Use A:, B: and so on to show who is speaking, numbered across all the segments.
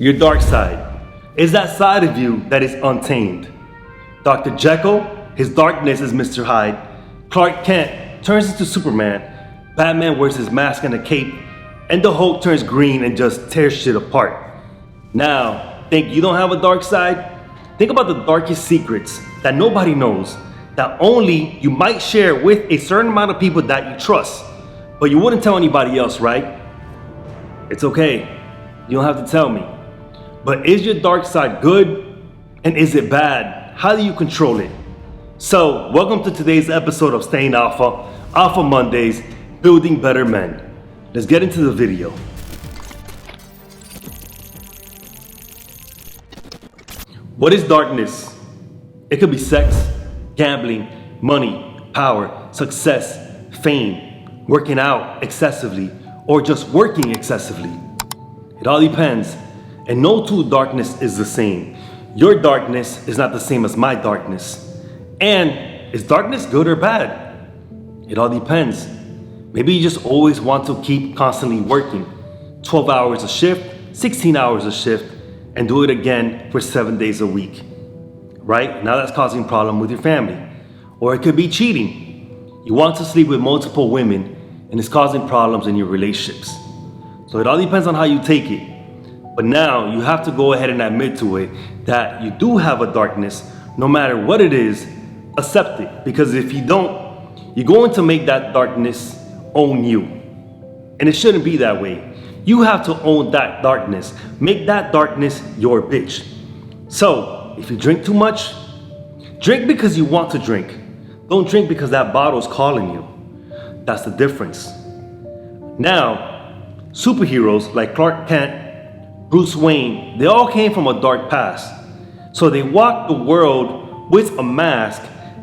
A: Your dark side is that side of you that is untamed. Dr. Jekyll, his darkness is Mr. Hyde. Clark Kent turns into Superman. Batman wears his mask and a cape. And the Hulk turns green and just tears shit apart. Now, think you don't have a dark side? Think about the darkest secrets that nobody knows, that only you might share with a certain amount of people that you trust, but you wouldn't tell anybody else, right? It's okay, you don't have to tell me. But is your dark side good? And is it bad? How do you control it? So, welcome to today's episode of Staying Alpha, Alpha Mondays, Building Better Men. Let's get into the video. What is darkness? It could be sex, gambling, money, power, success, fame, working out excessively, or just working excessively. It all depends, and no two darkness is the same. Your darkness is not the same as my darkness. And is darkness good or bad? It all depends. Maybe you just always want to keep constantly working, 12 hours a shift, 16 hours a shift, and do it again for 7 days a week, right? Now that's causing a problem with your family. Or it could be cheating. You want to sleep with multiple women and it's causing problems in your relationships. So it all depends on how you take it. But now you have to go ahead and admit to it that you do have a darkness. No matter what it is, accept it. Because if you don't, you're going to make that darkness own you. And it shouldn't be that way. You have to own that darkness. Make that darkness your bitch. So, if you drink too much, drink because you want to drink. Don't drink because that bottle's calling you. That's the difference. Now, superheroes like Clark Kent, Bruce Wayne, they all came from a dark past. So they walk the world with a mask,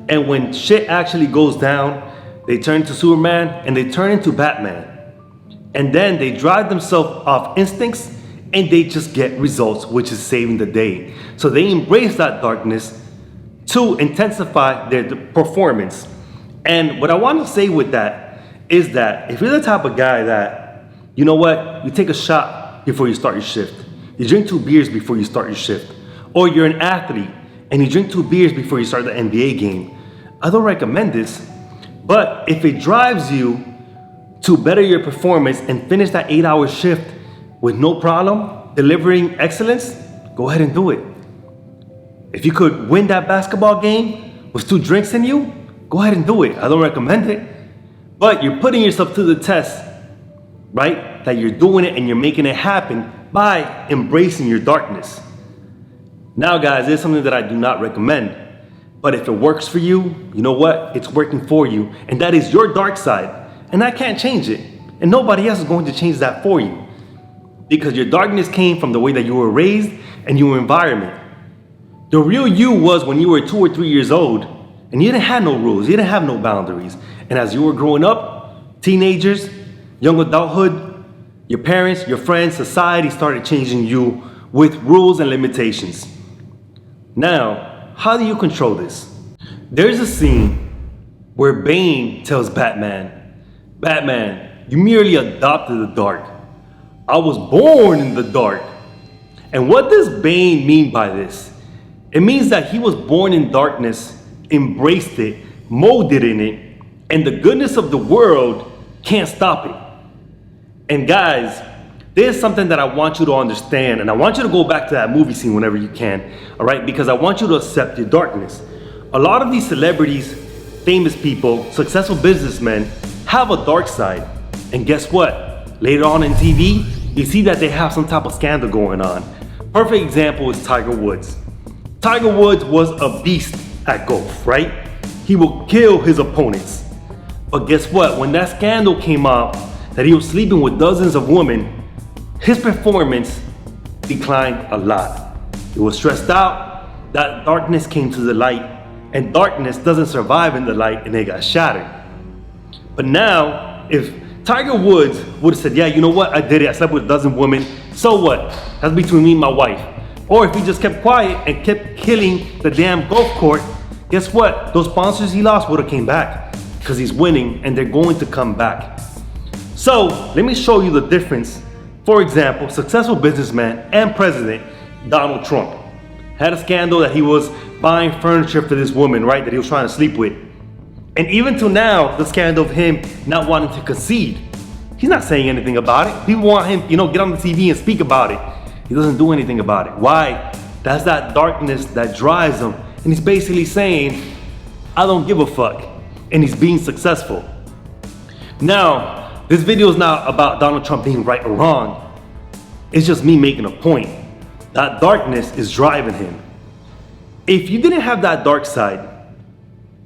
A: and when shit actually goes down, they turn into Superman and they turn into Batman. And then they drive themselves off instincts and they just get results, which is saving the day. So they embrace that darkness to intensify their performance. And what I want to say with that is that if you're the type of guy that, you know what, you take a shot before you start your shift, you drink 2 beers before you start your shift, or you're an athlete and you drink 2 beers before you start the NBA game, I don't recommend this. But if it drives you to better your performance and finish that 8-hour shift with no problem, delivering excellence, go ahead and do it. If you could win that basketball game with 2 drinks in you, go ahead and do it. I don't recommend it. But you're putting yourself to the test, right? That you're doing it and you're making it happen by embracing your darkness. Now, guys, there's something that I do not recommend. But if it works for you, you know what? It's working for you. And that is your dark side. And I can't change it. And nobody else is going to change that for you. Because your darkness came from the way that you were raised and your environment. The real you was when you were 2 or 3 years old and you didn't have no rules, you didn't have no boundaries. And as you were growing up, teenagers, young adulthood, your parents, your friends, society started changing you with rules and limitations. Now, how do you control this? There's a scene where Bane tells Batman, Batman, you merely adopted the dark. I was born in the dark. And what does Bane mean by this? It means that he was born in darkness, embraced it, molded in it, and the goodness of the world can't stop it. And guys, there's something that I want you to understand, and I want you to go back to that movie scene whenever you can, all right? Because I want you to accept your darkness. A lot of these celebrities, famous people, successful businessmen have a dark side. And guess what? Later on in TV, you see that they have some type of scandal going on. Perfect example is Tiger Woods. Tiger Woods was a beast at golf, right? He will kill his opponents. But guess what? When that scandal came out that he was sleeping with dozens of women, his performance declined a lot. He was stressed out. That darkness came to the light, and darkness doesn't survive in the light, and it got shattered. But now, if Tiger Woods would have said, yeah, you know what, I did it, I slept with a dozen women, so what? That's between me and my wife. Or if he just kept quiet and kept killing the damn golf court, guess what? Those sponsors he lost would have came back because he's winning and they're going to come back. So let me show you the difference For example, successful businessman and president Donald Trump had a scandal that he was buying furniture for this woman, right, that he was trying to sleep with. And even till now, the scandal of him not wanting to concede. He's not saying anything about it. People want him, get on the TV and speak about it. He doesn't do anything about it. Why? That's that darkness that drives him. And he's basically saying, I don't give a fuck. And he's being successful. Now, this video is not about Donald Trump being right or wrong. It's just me making a point. That darkness is driving him. If you didn't have that dark side,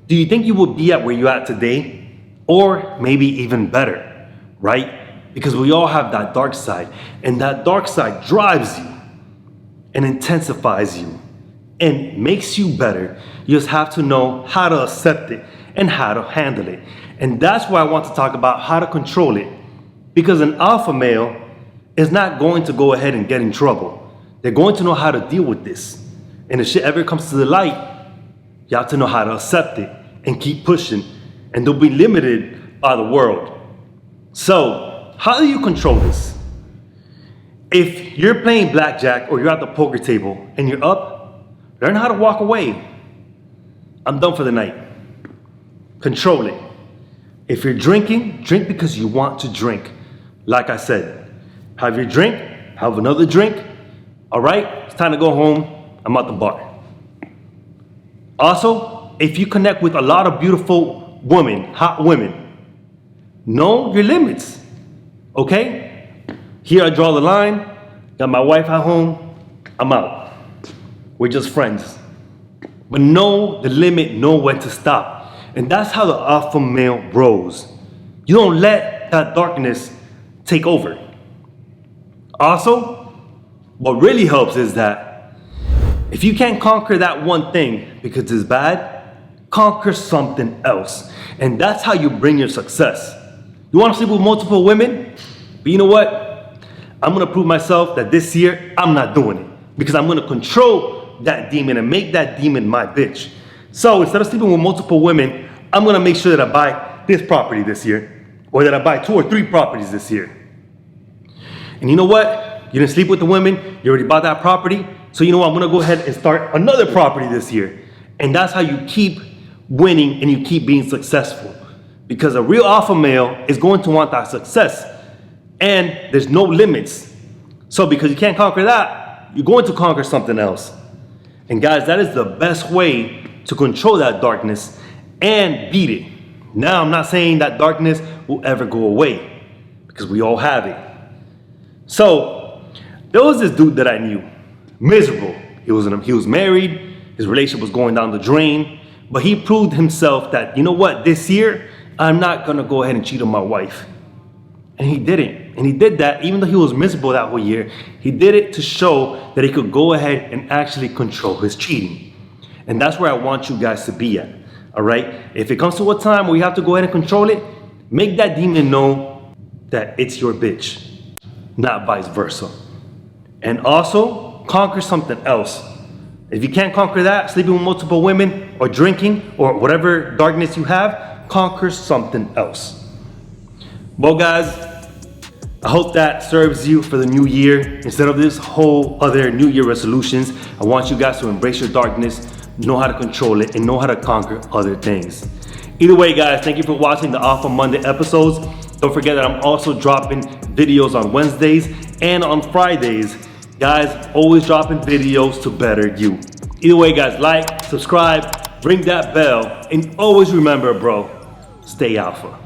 A: do you think you would be at where you're at today? Or maybe even better, right? Because we all have that dark side, and that dark side drives you and intensifies you and makes you better. You just have to know how to accept it and how to handle it. And that's why I want to talk about how to control it. Because an alpha male is not going to go ahead and get in trouble. They're going to know how to deal with this. And if shit ever comes to the light, you have to know how to accept it and keep pushing. And don't be limited by the world. So, how do you control this? If you're playing blackjack or you're at the poker table and you're up, learn how to walk away. I'm done for the night. Control it. If you're drinking, drink because you want to drink. Like I said, have your drink, have another drink. All right, it's time to go home. I'm at the bar. Also, if you connect with a lot of beautiful women, hot women, know your limits. Okay? Here I draw the line. Got my wife at home. I'm out. We're just friends. But know the limit, know when to stop. And that's how the alpha male grows. You don't let that darkness take over. Also, what really helps is that if you can't conquer that one thing because it's bad, conquer something else. And that's how you bring your success. You want to sleep with multiple women? But you know what? I'm going to prove myself that this year I'm not doing it. Because I'm going to control that demon and make that demon my bitch. So instead of sleeping with multiple women, I'm going to make sure that I buy this property this year. Or that I buy 2 or 3 properties this year. And you know what? You didn't sleep with the women. You already bought that property. So you know what? I'm going to go ahead and start another property this year. And that's how you keep winning and you keep being successful. Because a real alpha male is going to want that success. And there's no limits. So because you can't conquer that, you're going to conquer something else. And guys, that is the best way to control that darkness and beat it. Now, I'm not saying that darkness will ever go away. Because we all have it. So, there was this dude that I knew. Miserable. He was married. His relationship was going down the drain. But he proved himself that, you know what, this year, I'm not going to go ahead and cheat on my wife. And he didn't. And he did that even though he was miserable that whole year. He did it to show that he could go ahead and actually control his cheating. And that's where I want you guys to be at. All right? If it comes to a time where you have to go ahead and control it, make that demon know that it's your bitch, not vice versa. And also, conquer something else. If you can't conquer that, sleeping with multiple women or drinking or whatever darkness you have, conquer something else. Well, guys, I hope that serves you for the new year. Instead of this whole other New Year resolutions, I want you guys to embrace your darkness, know how to control it, and know how to conquer other things. Either way, guys, thank you for watching the Alpha Monday episodes. Don't forget that I'm also dropping videos on Wednesdays and on Fridays. Guys, always dropping videos to better you. Either way, guys, like, subscribe, ring that bell, and always remember, bro, stay alpha.